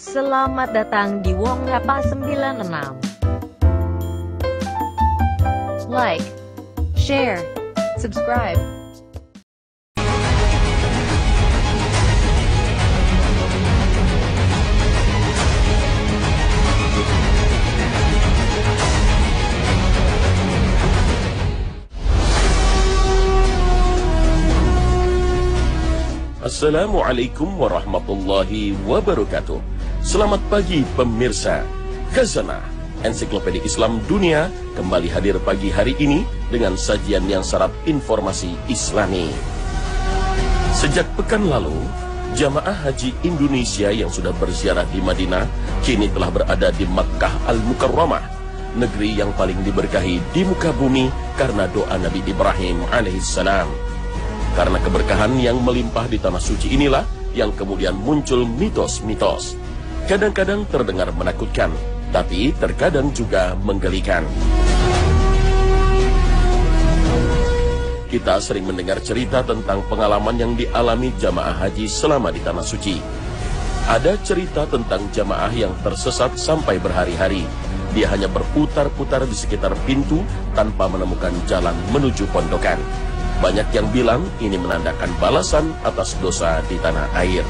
Selamat datang di Wong Rapa 96. Like, share, subscribe. Assalamualaikum warahmatullahi wabarakatuh. Selamat pagi pemirsa. Khazanah Ensiklopedia Islam Dunia kembali hadir pagi hari ini dengan sajian yang syarat informasi Islami. Sejak pekan lalu, jamaah haji Indonesia yang sudah berziarah di Madinah kini telah berada di Makkah Al-Mukarramah, negeri yang paling diberkahi di muka bumi karena doa Nabi Ibrahim alaihissalam. Karena keberkahan yang melimpah di tanah suci inilah yang kemudian muncul mitos-mitos. Kadang-kadang terdengar menakutkan, tapi terkadang juga menggelikan. Kita sering mendengar cerita tentang pengalaman yang dialami jamaah haji selama di tanah suci. Ada cerita tentang jamaah yang tersesat sampai berhari-hari. Dia hanya berputar-putar di sekitar pintu tanpa menemukan jalan menuju pondokan. Banyak yang bilang ini menandakan balasan atas dosa di tanah air.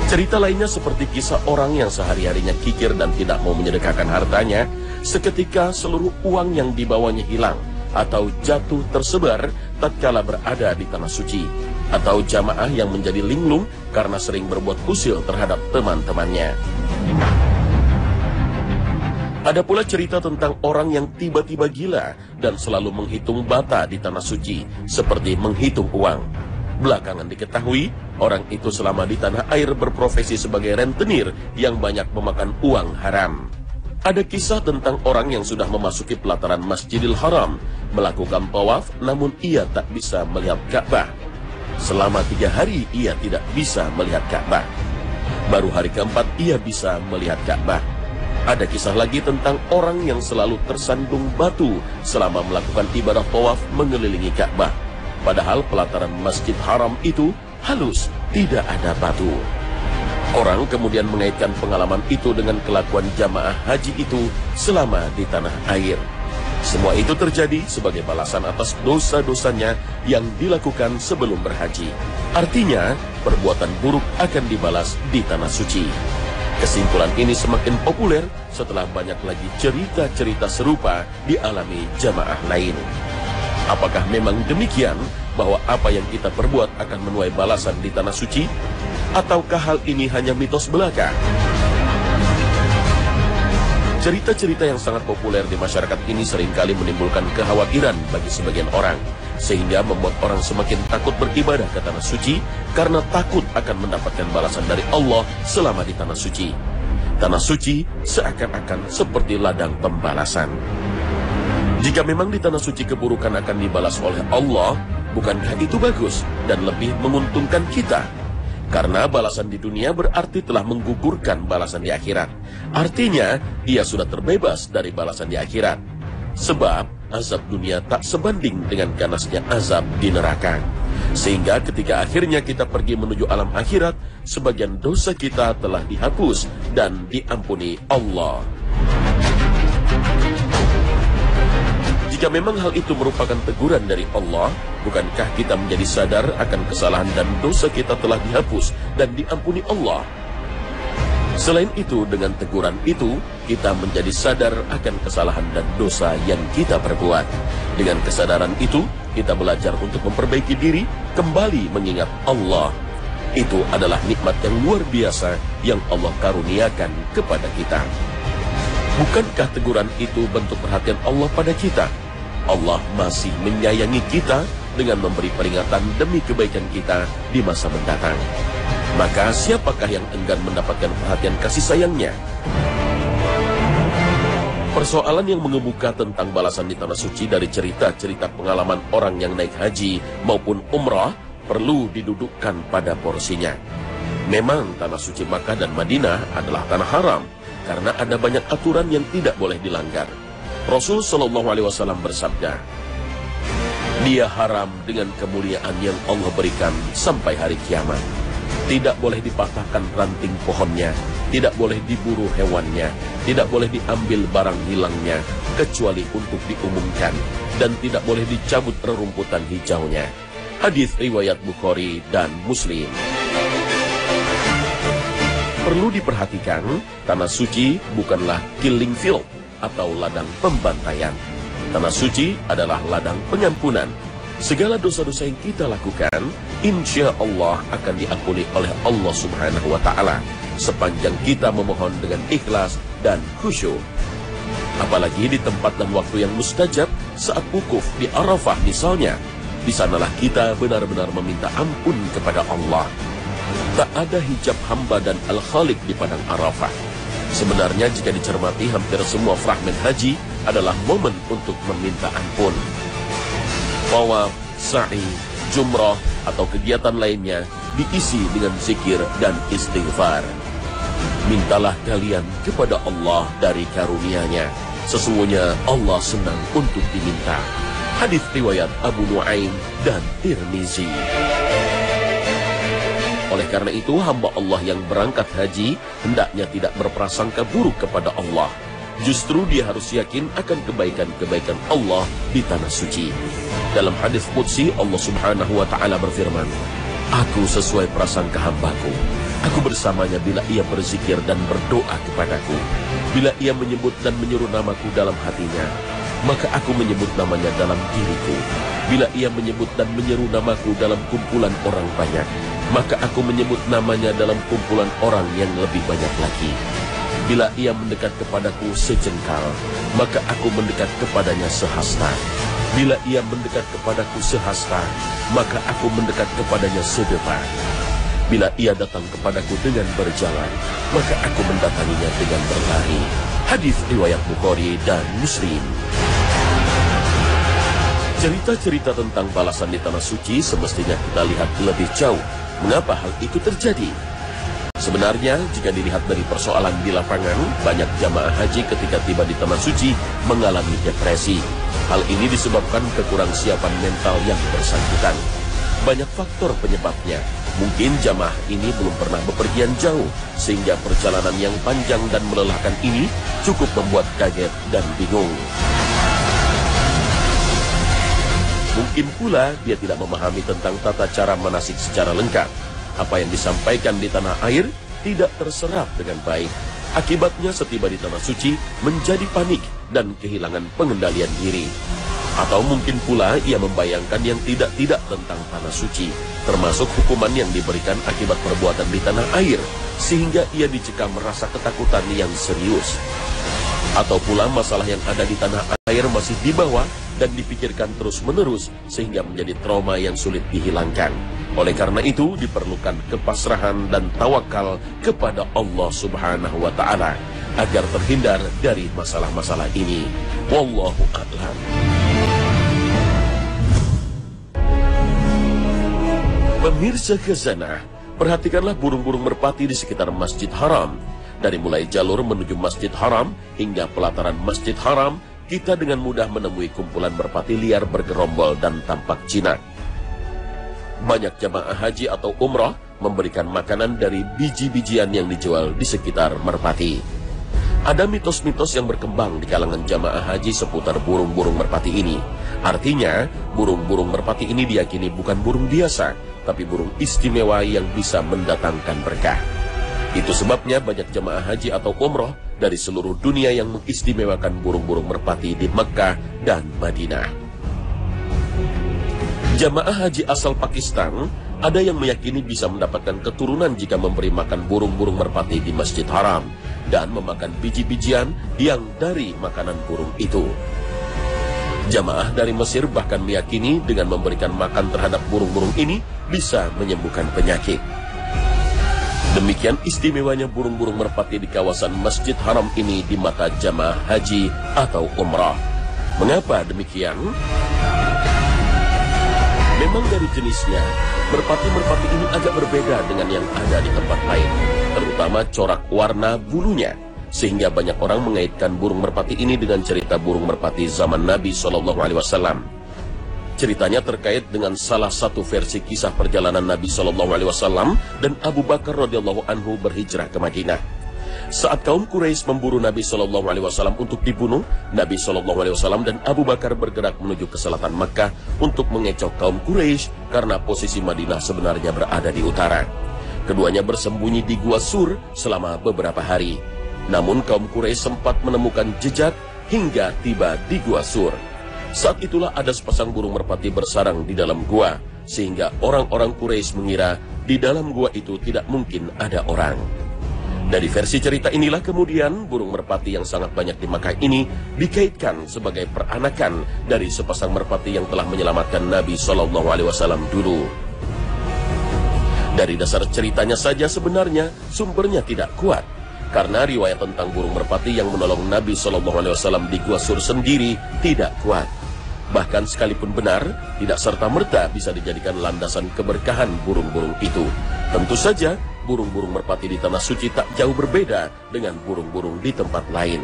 Cerita lainnya seperti kisah orang yang sehari-harinya kikir dan tidak mau menyedekahkan hartanya, seketika seluruh uang yang dibawanya hilang atau jatuh tersebar tatkala berada di tanah suci, atau jamaah yang menjadi linglung karena sering berbuat usil terhadap teman-temannya. Ada pula cerita tentang orang yang tiba-tiba gila dan selalu menghitung bata di tanah suci, seperti menghitung uang. Belakangan diketahui, orang itu selama di tanah air berprofesi sebagai rentenir yang banyak memakan uang haram. Ada kisah tentang orang yang sudah memasuki pelataran Masjidil Haram, melakukan tawaf namun ia tak bisa melihat Ka'bah. Selama 3 hari ia tidak bisa melihat Ka'bah. Baru hari keempat ia bisa melihat Ka'bah. Ada kisah lagi tentang orang yang selalu tersandung batu selama melakukan ibadah tawaf mengelilingi Ka'bah. Padahal pelataran Masjid Haram itu halus, tidak ada batu. Orang kemudian mengaitkan pengalaman itu dengan kelakuan jamaah haji itu selama di tanah air. Semua itu terjadi sebagai balasan atas dosa-dosanya yang dilakukan sebelum berhaji. Artinya, perbuatan buruk akan dibalas di tanah suci. Kesimpulan ini semakin populer setelah banyak lagi cerita-cerita serupa dialami jamaah lain. Apakah memang demikian bahwa apa yang kita perbuat akan menuai balasan di tanah suci? Ataukah hal ini hanya mitos belaka? Cerita-cerita yang sangat populer di masyarakat ini seringkali menimbulkan kekhawatiran bagi sebagian orang, sehingga membuat orang semakin takut beribadah ke tanah suci karena takut akan mendapatkan balasan dari Allah selama di tanah suci. Tanah suci seakan-akan seperti ladang pembalasan. Jika memang di tanah suci keburukan akan dibalas oleh Allah, bukankah itu bagus dan lebih menguntungkan kita? Karena balasan di dunia berarti telah menggugurkan balasan di akhirat. Artinya, ia sudah terbebas dari balasan di akhirat. Sebab, azab dunia tak sebanding dengan ganasnya azab di neraka. Sehingga ketika akhirnya kita pergi menuju alam akhirat, sebagian dosa kita telah dihapus dan diampuni Allah. Jika memang hal itu merupakan teguran dari Allah, bukankah kita menjadi sadar akan kesalahan dan dosa kita telah dihapus dan diampuni Allah? Selain itu, dengan teguran itu, kita menjadi sadar akan kesalahan dan dosa yang kita perbuat. Dengan kesadaran itu, kita belajar untuk memperbaiki diri, kembali mengingat Allah. Itu adalah nikmat yang luar biasa yang Allah karuniakan kepada kita. Bukankah teguran itu bentuk perhatian Allah pada kita? Allah masih menyayangi kita dengan memberi peringatan demi kebaikan kita di masa mendatang. Maka siapakah yang enggan mendapatkan perhatian kasih sayangnya? Persoalan yang mengemuka tentang balasan di tanah suci dari cerita-cerita pengalaman orang yang naik haji maupun umrah perlu didudukkan pada porsinya. Memang tanah suci Makkah dan Madinah adalah tanah haram karena ada banyak aturan yang tidak boleh dilanggar. Rasul Shallallahu Alaihi Wasallam bersabda, "Dia haram dengan kemuliaan yang Allah berikan sampai hari kiamat. Tidak boleh dipatahkan ranting pohonnya, Tidak boleh diburu hewannya, tidak boleh diambil barang hilangnya, kecuali untuk diumumkan, dan tidak boleh dicabut rerumputan hijaunya. Hadis riwayat Bukhari dan Muslim. Perlu diperhatikan, tanah suci bukanlah killing field atau ladang pembantaian. Tanah suci adalah ladang pengampunan. Segala dosa-dosa yang kita lakukan, insya Allah akan diampuni oleh Allah Subhanahu wa Ta'ala, sepanjang kita memohon dengan ikhlas dan khusyuk. Apalagi di tempat dan waktu yang mustajab, saat wukuf di Arafah misalnya, di sanalah kita benar-benar meminta ampun kepada Allah. Tak ada hijab hamba dan Al-Khaliq di padang Arafah. Sebenarnya jika dicermati, hampir semua fragmen haji adalah momen untuk meminta ampun. Tawaf, sa'i, jumrah, atau kegiatan lainnya diisi dengan zikir dan istighfar. Mintalah kalian kepada Allah dari karunia-Nya. Sesungguhnya Allah senang untuk diminta. Hadis riwayat Abu Nuaim dan Tirmizi. Oleh karena itu, hamba Allah yang berangkat haji hendaknya tidak berprasangka buruk kepada Allah. Justru dia harus yakin akan kebaikan-kebaikan Allah di tanah suci. Dalam hadis qudsi, Allah Subhanahu wa Ta'ala berfirman, "Aku sesuai prasangka hambaku. Aku bersamanya bila ia berzikir dan berdoa kepadaku. Bila ia menyebut dan menyeru namaku dalam hatinya, maka aku menyebut namanya dalam diriku. Bila ia menyebut dan menyeru namaku dalam kumpulan orang banyak, maka aku menyebut namanya dalam kumpulan orang yang lebih banyak lagi. Bila ia mendekat kepadaku sejengkal, maka aku mendekat kepadanya sehasta. Bila ia mendekat kepadaku sehasta, maka aku mendekat kepadanya sedepa. Bila ia datang kepadaku dengan berjalan, maka aku mendatanginya dengan berlari." Hadis riwayat Bukhari dan Muslim. Cerita-cerita tentang balasan di tanah suci semestinya kita lihat lebih jauh. Mengapa hal itu terjadi? Sebenarnya, jika dilihat dari persoalan di lapangan, banyak jamaah haji ketika tiba di tanah suci mengalami depresi. Hal ini disebabkan kekurangsiapan mental yang bersangkutan. Banyak faktor penyebabnya. Mungkin jamaah ini belum pernah bepergian jauh, sehingga perjalanan yang panjang dan melelahkan ini cukup membuat kaget dan bingung. Mungkin pula dia tidak memahami tentang tata cara manasik secara lengkap. Apa yang disampaikan di tanah air tidak terserap dengan baik. Akibatnya setiba di tanah suci menjadi panik dan kehilangan pengendalian diri. Atau mungkin pula ia membayangkan yang tidak-tidak tentang tanah suci, termasuk hukuman yang diberikan akibat perbuatan di tanah air, sehingga ia dicekam merasa ketakutan yang serius. Atau pula masalah yang ada di tanah air masih dibawa dan dipikirkan terus-menerus, sehingga menjadi trauma yang sulit dihilangkan. Oleh karena itu, diperlukan kepasrahan dan tawakal kepada Allah Subhanahu wa Ta'ala agar terhindar dari masalah-masalah ini. Wallahu a'lam. Pemirsa Khazanah, perhatikanlah burung-burung merpati di sekitar Masjid Haram. Dari mulai jalur menuju Masjid Haram hingga pelataran Masjid Haram, kita dengan mudah menemui kumpulan merpati liar bergerombol dan tampak jinak. Banyak jamaah haji atau umrah memberikan makanan dari biji-bijian yang dijual di sekitar merpati. Ada mitos-mitos yang berkembang di kalangan jamaah haji seputar burung-burung merpati ini. Artinya, burung-burung merpati ini diyakini bukan burung biasa, tapi burung istimewa yang bisa mendatangkan berkah. Itu sebabnya banyak jamaah haji atau umrah dari seluruh dunia yang mengistimewakan burung-burung merpati di Mekkah dan Madinah. Jamaah haji asal Pakistan ada yang meyakini bisa mendapatkan keturunan jika memberi makan burung-burung merpati di Masjid Haram dan memakan biji-bijian yang dari makanan burung itu. Jamaah dari Mesir bahkan meyakini dengan memberikan makan terhadap burung-burung ini bisa menyembuhkan penyakit. Demikian istimewanya burung-burung merpati di kawasan Masjid Haram ini di mata jamaah haji atau umrah. Mengapa demikian? Memang dari jenisnya, merpati-merpati ini agak berbeda dengan yang ada di tempat lain, terutama corak warna bulunya, sehingga banyak orang mengaitkan burung merpati ini dengan cerita burung merpati zaman Nabi SAW. Ceritanya terkait dengan salah satu versi kisah perjalanan Nabi SAW dan Abu Bakar radhiyallahu anhu berhijrah ke Madinah. Saat kaum Quraisy memburu Nabi Shallallahu Alaihi Wasallam untuk dibunuh, Nabi Shallallahu Alaihi Wasallam dan Abu Bakar bergerak menuju ke selatan Mekah untuk mengecoh kaum Quraisy karena posisi Madinah sebenarnya berada di utara. Keduanya bersembunyi di Gua Sur selama beberapa hari. Namun kaum Quraisy sempat menemukan jejak hingga tiba di Gua Sur. Saat itulah ada sepasang burung merpati bersarang di dalam gua, sehingga orang-orang Quraisy mengira di dalam gua itu tidak mungkin ada orang. Dari versi cerita inilah kemudian burung merpati yang sangat banyak di Makkah ini dikaitkan sebagai peranakan dari sepasang merpati yang telah menyelamatkan Nabi Shallallahu Alaihi Wasallam dulu. Dari dasar ceritanya saja sebenarnya sumbernya tidak kuat, karena riwayat tentang burung merpati yang menolong Nabi Shallallahu Alaihi Wasallam di Gua Sur sendiri tidak kuat. Bahkan sekalipun benar, tidak serta-merta bisa dijadikan landasan keberkahan burung-burung itu. Tentu saja, burung-burung merpati di Tanah Suci tak jauh berbeda dengan burung-burung di tempat lain.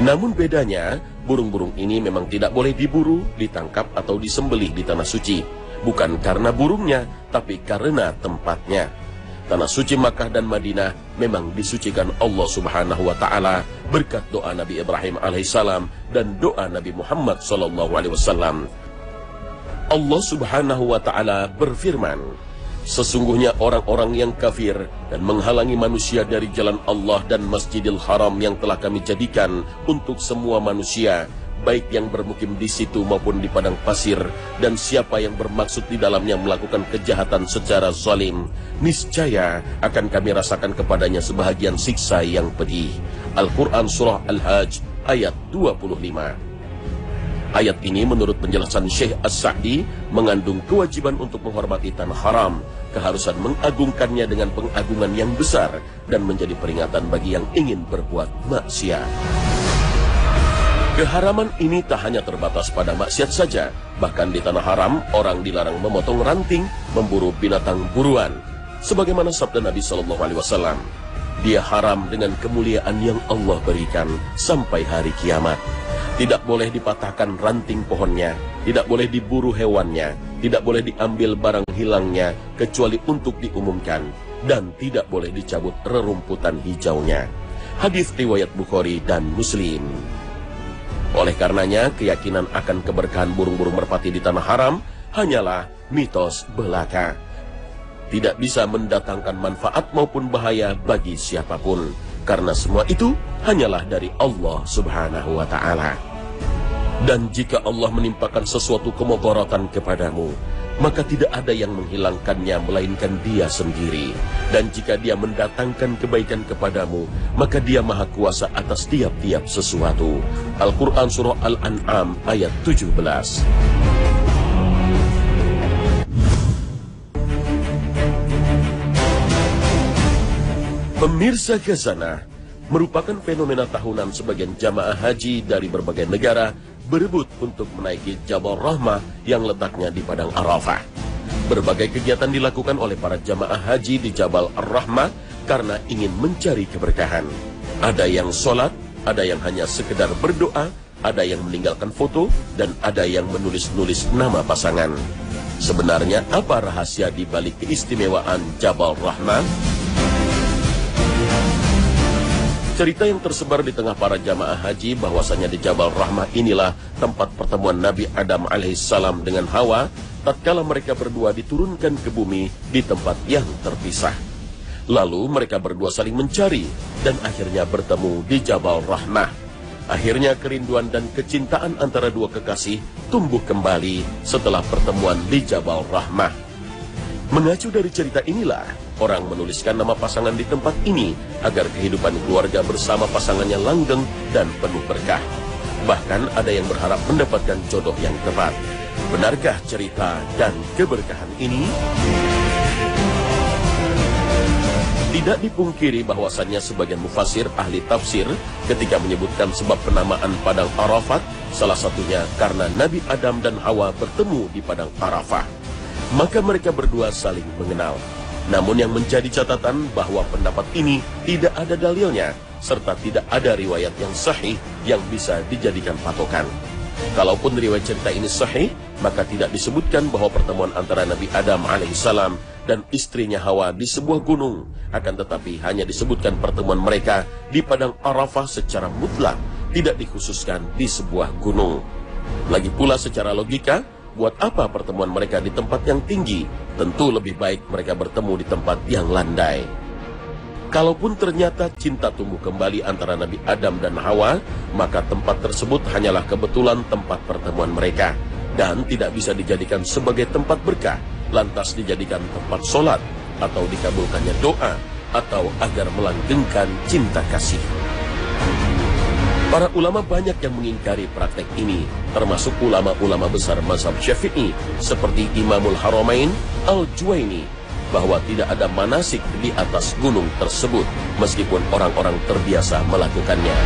Namun bedanya, burung-burung ini memang tidak boleh diburu, ditangkap atau disembelih di Tanah Suci. Bukan karena burungnya, tapi karena tempatnya. Tanah Suci Makkah dan Madinah memang disucikan Allah Subhanahu wa Ta'ala berkat doa Nabi Ibrahim alaihissalam dan doa Nabi Muhammad sallallahu alaihi wasallam. Allah Subhanahu wa Ta'ala berfirman, sesungguhnya orang-orang yang kafir dan menghalangi manusia dari jalan Allah dan Masjidil Haram yang telah kami jadikan untuk semua manusia, baik yang bermukim di situ maupun di padang pasir, dan siapa yang bermaksud di dalamnya melakukan kejahatan secara zalim, niscaya akan kami rasakan kepadanya sebahagian siksa yang pedih. Al-Quran Surah Al-Hajj ayat 25. Ayat ini menurut penjelasan Syekh As-Sa'di mengandung kewajiban untuk menghormati tanah haram, keharusan mengagungkannya dengan pengagungan yang besar, dan menjadi peringatan bagi yang ingin berbuat maksiat. Keharaman ini tak hanya terbatas pada maksiat saja, bahkan di tanah haram orang dilarang memotong ranting, memburu binatang buruan. Sebagaimana sabda Nabi Shallallahu Alaihi Wasallam, dia haram dengan kemuliaan yang Allah berikan sampai hari kiamat. Tidak boleh dipatahkan ranting pohonnya, tidak boleh diburu hewannya, tidak boleh diambil barang hilangnya kecuali untuk diumumkan, dan tidak boleh dicabut rerumputan hijaunya. Hadis riwayat Bukhari dan Muslim. Oleh karenanya, keyakinan akan keberkahan burung-burung merpati di tanah haram hanyalah mitos belaka. Tidak bisa mendatangkan manfaat maupun bahaya bagi siapapun, karena semua itu hanyalah dari Allah Subhanahu wa Ta'ala. Dan jika Allah menimpakan sesuatu kemudaratan kepadamu, maka tidak ada yang menghilangkannya melainkan Dia sendiri. Dan jika Dia mendatangkan kebaikan kepadamu, maka Dia maha kuasa atas tiap-tiap sesuatu. Al-Quran Surah Al-An'am ayat 17. Pemirsa Khazanah, merupakan fenomena tahunan sebagian jamaah haji dari berbagai negara berebut untuk menaiki Jabal Rahmah yang letaknya di Padang Arafah. Berbagai kegiatan dilakukan oleh para jamaah haji di Jabal Ar-Rahmah karena ingin mencari keberkahan. Ada yang sholat, ada yang hanya sekedar berdoa, ada yang meninggalkan foto, dan ada yang menulis-nulis nama pasangan. Sebenarnya apa rahasia di balik keistimewaan Jabal Rahmah? Cerita yang tersebar di tengah para jamaah haji bahwasanya di Jabal Rahmah inilah tempat pertemuan Nabi Adam alaihissalam dengan Hawa tatkala mereka berdua diturunkan ke bumi di tempat yang terpisah. Lalu mereka berdua saling mencari dan akhirnya bertemu di Jabal Rahmah. Akhirnya kerinduan dan kecintaan antara dua kekasih tumbuh kembali setelah pertemuan di Jabal Rahmah. Mengacu dari cerita inilah, orang menuliskan nama pasangan di tempat ini agar kehidupan keluarga bersama pasangannya langgeng dan penuh berkah. Bahkan ada yang berharap mendapatkan jodoh yang tepat. Benarkah cerita dan keberkahan ini? Tidak dipungkiri bahwasannya sebagian mufasir ahli tafsir ketika menyebutkan sebab penamaan Padang Arafat, salah satunya karena Nabi Adam dan Hawa bertemu di Padang Arafah. Maka mereka berdua saling mengenal. Namun yang menjadi catatan bahwa pendapat ini tidak ada dalilnya, serta tidak ada riwayat yang sahih yang bisa dijadikan patokan. Kalaupun riwayat cerita ini sahih, maka tidak disebutkan bahwa pertemuan antara Nabi Adam alaihissalam dan istrinya Hawa di sebuah gunung. Akan tetapi hanya disebutkan pertemuan mereka di padang Arafah secara mutlak, tidak dikhususkan di sebuah gunung. Lagi pula secara logika, buat apa pertemuan mereka di tempat yang tinggi? Tentu lebih baik mereka bertemu di tempat yang landai. Kalaupun ternyata cinta tumbuh kembali antara Nabi Adam dan Hawa, maka tempat tersebut hanyalah kebetulan tempat pertemuan mereka dan tidak bisa dijadikan sebagai tempat berkah, lantas dijadikan tempat sholat atau dikabulkannya doa atau agar melanggengkan cinta kasih. Para ulama banyak yang mengingkari praktek ini, termasuk ulama-ulama besar mazhab Syafi'i seperti Imamul Haramain Al-Juwaini, bahwa tidak ada manasik di atas gunung tersebut, meskipun orang-orang terbiasa melakukannya.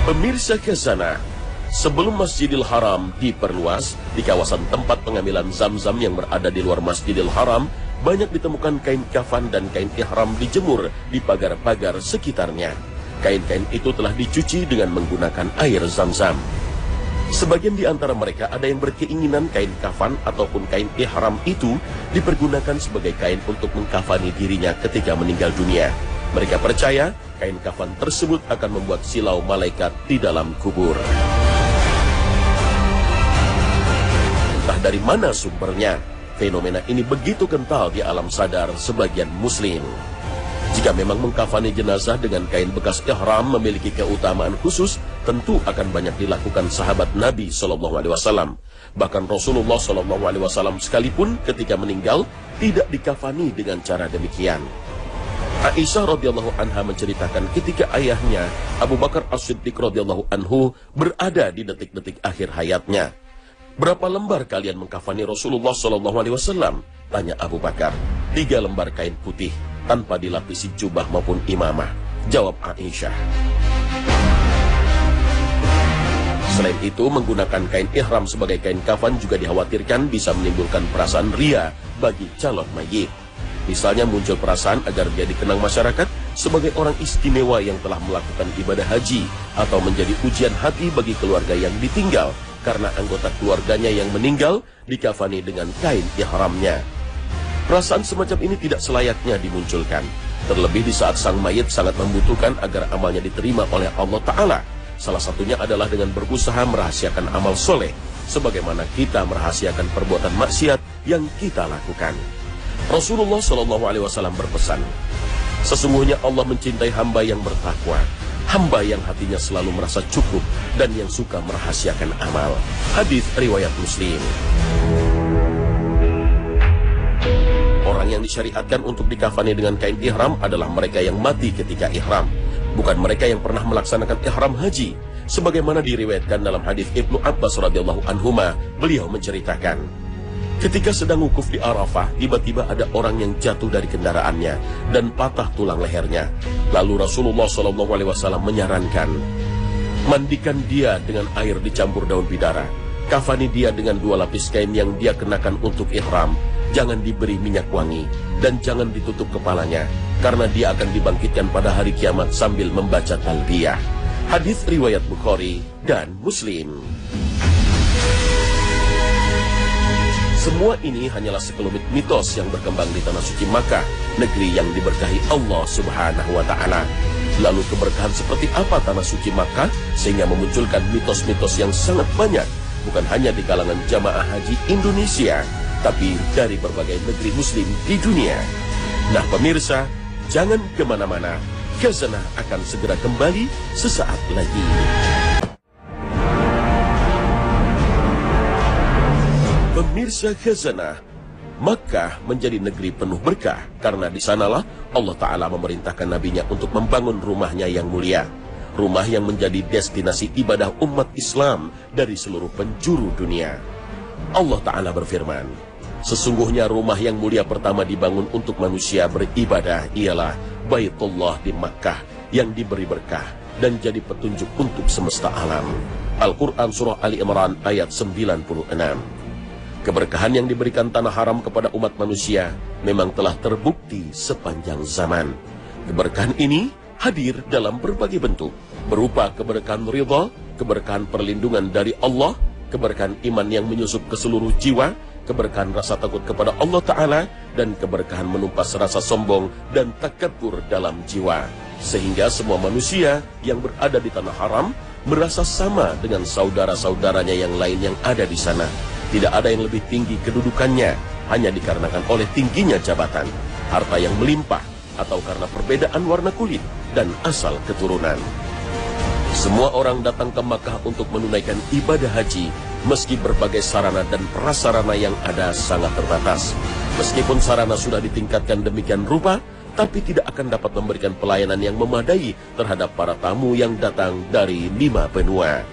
Pemirsa Khazanah, sebelum Masjidil Haram diperluas, di kawasan tempat pengambilan Zam-Zam yang berada di luar Masjidil Haram, banyak ditemukan kain kafan dan kain ihram dijemur di pagar-pagar sekitarnya. Kain-kain itu telah dicuci dengan menggunakan air Zam-Zam. Sebagian di antara mereka ada yang berkeinginan kain kafan ataupun kain ihram itu dipergunakan sebagai kain untuk mengkafani dirinya ketika meninggal dunia. Mereka percaya kain kafan tersebut akan membuat silau malaikat di dalam kubur. Entah dari mana sumbernya, fenomena ini begitu kental di alam sadar sebagian muslim. Jika memang mengkafani jenazah dengan kain bekas ihram memiliki keutamaan khusus, tentu akan banyak dilakukan sahabat Nabi SAW. Bahkan Rasulullah SAW sekalipun ketika meninggal tidak dikafani dengan cara demikian. Aisyah radhiyallahu anha menceritakan ketika ayahnya Abu Bakar As-Siddiq radhiyallahu anhu berada di detik-detik akhir hayatnya. Berapa lembar kalian mengkafani Rasulullah SAW? Tanya Abu Bakar. 3 lembar kain putih tanpa dilapisi jubah maupun imamah, jawab Aisyah. Selain itu, menggunakan kain ihram sebagai kain kafan juga dikhawatirkan bisa menimbulkan perasaan ria bagi calon mayit. Misalnya muncul perasaan agar dia dikenang masyarakat sebagai orang istimewa yang telah melakukan ibadah haji, atau menjadi ujian hati bagi keluarga yang ditinggal karena anggota keluarganya yang meninggal dikafani dengan kain ihramnya. Perasaan semacam ini tidak selayaknya dimunculkan, terlebih di saat sang mayit sangat membutuhkan agar amalnya diterima oleh Allah Ta'ala. Salah satunya adalah dengan berusaha merahasiakan amal soleh, sebagaimana kita merahasiakan perbuatan maksiat yang kita lakukan. Rasulullah SAW berpesan, sesungguhnya Allah mencintai hamba yang bertakwa, hamba yang hatinya selalu merasa cukup, dan yang suka merahasiakan amal. Hadis riwayat Muslim. Orang yang disyariatkan untuk dikafani dengan kain ihram adalah mereka yang mati ketika ihram, bukan mereka yang pernah melaksanakan ihram haji. Sebagaimana diriwayatkan dalam hadis Ibnu Abbas radhiyallahu anhuma, beliau menceritakan, ketika sedang wukuf di Arafah, tiba-tiba ada orang yang jatuh dari kendaraannya dan patah tulang lehernya. Lalu Rasulullah SAW menyarankan, mandikan dia dengan air dicampur daun bidara, kafani dia dengan 2 lapis kain yang dia kenakan untuk ihram, jangan diberi minyak wangi, dan jangan ditutup kepalanya, karena dia akan dibangkitkan pada hari kiamat sambil membaca talbiyah. Hadis riwayat Bukhari dan Muslim. Semua ini hanyalah sekelumit mitos yang berkembang di tanah suci Makkah, negeri yang diberkahi Allah Subhanahu wa Ta'ala. Lalu keberkahan seperti apa tanah suci Makkah sehingga memunculkan mitos-mitos yang sangat banyak, bukan hanya di kalangan jamaah haji Indonesia, tapi dari berbagai negeri muslim di dunia. Nah pemirsa, jangan kemana-mana, Khazanah akan segera kembali sesaat lagi. Pemirsa Khazanah, Makkah menjadi negeri penuh berkah karena di sanalah Allah Ta'ala memerintahkan nabinya untuk membangun rumahnya yang mulia. Rumah yang menjadi destinasi ibadah umat Islam dari seluruh penjuru dunia. Allah Ta'ala berfirman, sesungguhnya rumah yang mulia pertama dibangun untuk manusia beribadah ialah Baitullah di Makkah yang diberi berkah dan jadi petunjuk untuk semesta alam. Al-Quran Surah Ali Imran ayat 96. Keberkahan yang diberikan tanah haram kepada umat manusia memang telah terbukti sepanjang zaman. Keberkahan ini hadir dalam berbagai bentuk. berupa keberkahan ridha, keberkahan perlindungan dari Allah, keberkahan iman yang menyusup ke seluruh jiwa, keberkahan rasa takut kepada Allah Ta'ala, dan keberkahan menumpas rasa sombong dan takabur dalam jiwa. Sehingga semua manusia yang berada di tanah haram merasa sama dengan saudara-saudaranya yang lain yang ada di sana. Tidak ada yang lebih tinggi kedudukannya, hanya dikarenakan oleh tingginya jabatan, harta yang melimpah, atau karena perbedaan warna kulit dan asal keturunan. Semua orang datang ke Makkah untuk menunaikan ibadah haji, meski berbagai sarana dan prasarana yang ada sangat terbatas. Meskipun sarana sudah ditingkatkan demikian rupa, tapi tidak akan dapat memberikan pelayanan yang memadai terhadap para tamu yang datang dari 5 benua.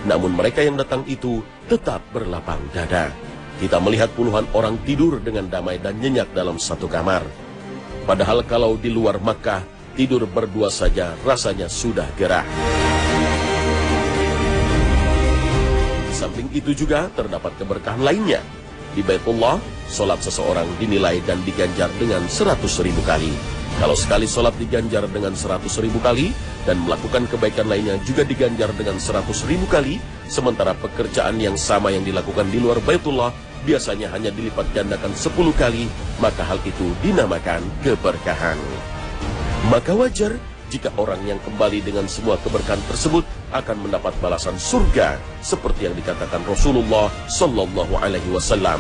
Namun mereka yang datang itu tetap berlapang dada. Kita melihat puluhan orang tidur dengan damai dan nyenyak dalam satu kamar. Padahal kalau di luar Makkah, tidur berdua saja rasanya sudah gerah. Di samping itu juga terdapat keberkahan lainnya. Di Baitullah, solat seseorang dinilai dan diganjar dengan 100.000 kali. Kalau sekali solat diganjar dengan 100.000 kali, dan melakukan kebaikan lainnya juga diganjar dengan 100.000 kali, sementara pekerjaan yang sama yang dilakukan di luar Baitullah biasanya hanya dilipat gandakan 10 kali, maka hal itu dinamakan keberkahan. Maka wajar jika orang yang kembali dengan semua keberkahan tersebut akan mendapat balasan surga, seperti yang dikatakan Rasulullah Sallallahu Alaihi Wasallam.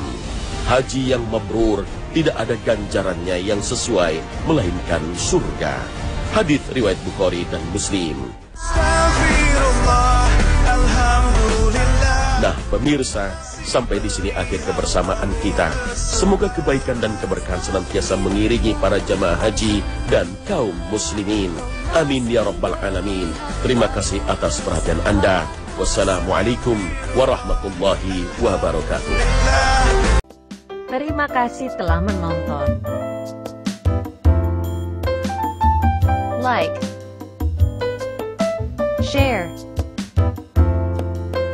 Haji yang mabrur tidak ada ganjarannya yang sesuai, melainkan surga. Hadits riwayat Bukhari dan Muslim. Nah, pemirsa, sampai di sini akhir kebersamaan kita. Semoga kebaikan dan keberkahan senantiasa mengiringi para jamaah haji dan kaum muslimin. Amin ya rabbal alamin. Terima kasih atas perhatian Anda. Wassalamualaikum warahmatullahi wabarakatuh. Terima kasih telah menonton. Like, share,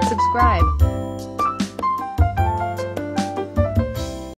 subscribe.